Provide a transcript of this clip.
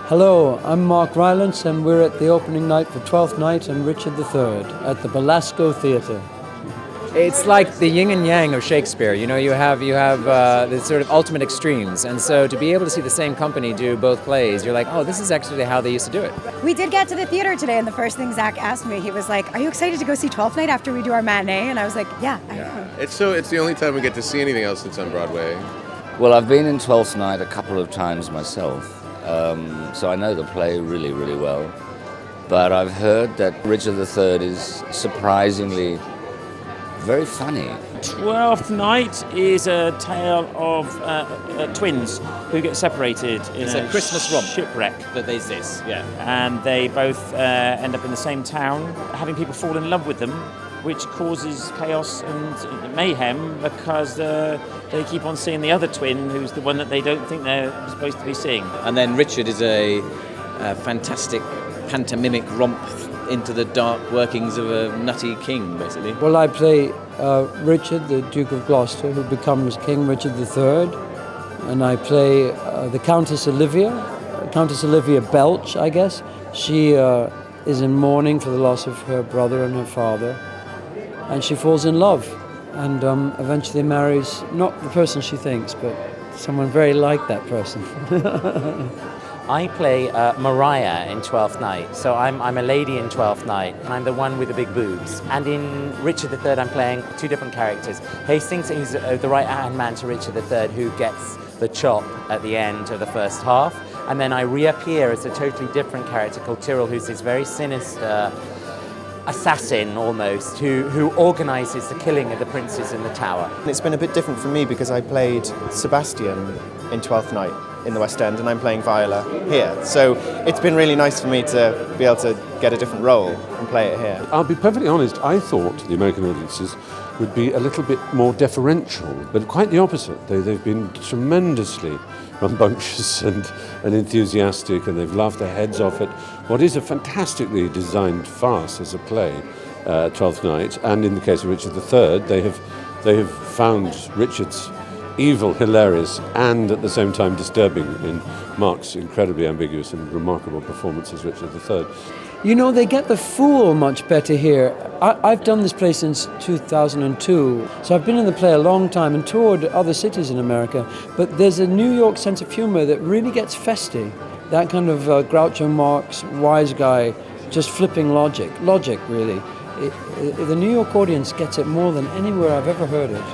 Hello, I'm Mark Rylance, and we're at the opening night for Twelfth Night and Richard III at the Belasco Theatre. It's like the yin and yang of Shakespeare. You know, you have the sort of ultimate extremes, and so to be able to see the same company do both plays, you're like, oh, this is actually how they used to do it. We did get to the theater today, and the first thing Zach asked me, he was like, "Are you excited to go see Twelfth Night after we do our matinee?" And I was like, "Yeah, I am." It's the only time we get to see anything else that's on Broadway. Well, I've been in Twelfth Night a couple of times myself, so I know the play really, really well. But I've heard that Richard III is surprisingly very funny. Twelfth Night is a tale of twins who get separated in a Christmas romp shipwreck. That there's this, yeah. And they both end up in the same town, having people fall in love with them, which causes chaos and mayhem because they keep on seeing the other twin, who's the one that they don't think they're supposed to be seeing. And then Richard is a fantastic pantomimic romp into the dark workings of a nutty king, basically. Well, I play Richard, the Duke of Gloucester, who becomes King Richard III, and I play the Countess Olivia Belch, I guess. She is in mourning for the loss of her brother and her father, and she falls in love and eventually marries not the person she thinks, but someone very like that person. I play Mariah in Twelfth Night, so I'm a lady in Twelfth Night, and I'm the one with the big boobs. And in Richard III, I'm playing two different characters. Hastings is the right-hand man to Richard III, who gets the chop at the end of the first half, and then I reappear as a totally different character called Tyrrell, who's this very sinister assassin almost, who organises the killing of the princes in the tower. It's been a bit different for me because I played Sebastian in Twelfth Night in the West End, and I'm playing Viola here. So it's been really nice for me to be able to get a different role and play it here. I'll be perfectly honest, I thought the American audiences would be a little bit more deferential, but quite the opposite. They've been tremendously rambunctious and enthusiastic, and they've laughed their heads off at what is a fantastically designed farce as a play, Twelfth Night. And in the case of Richard III, they have found Richard's evil hilarious and at the same time disturbing in Mark's incredibly ambiguous and remarkable performance as Richard III. You know, they get the fool much better here. I've done this play since 2002, so I've been in the play a long time and toured other cities in America, but there's a New York sense of humor that really gets festy. That kind of Groucho Marx, wise guy, just flipping logic really. The New York audience gets it more than anywhere I've ever heard it.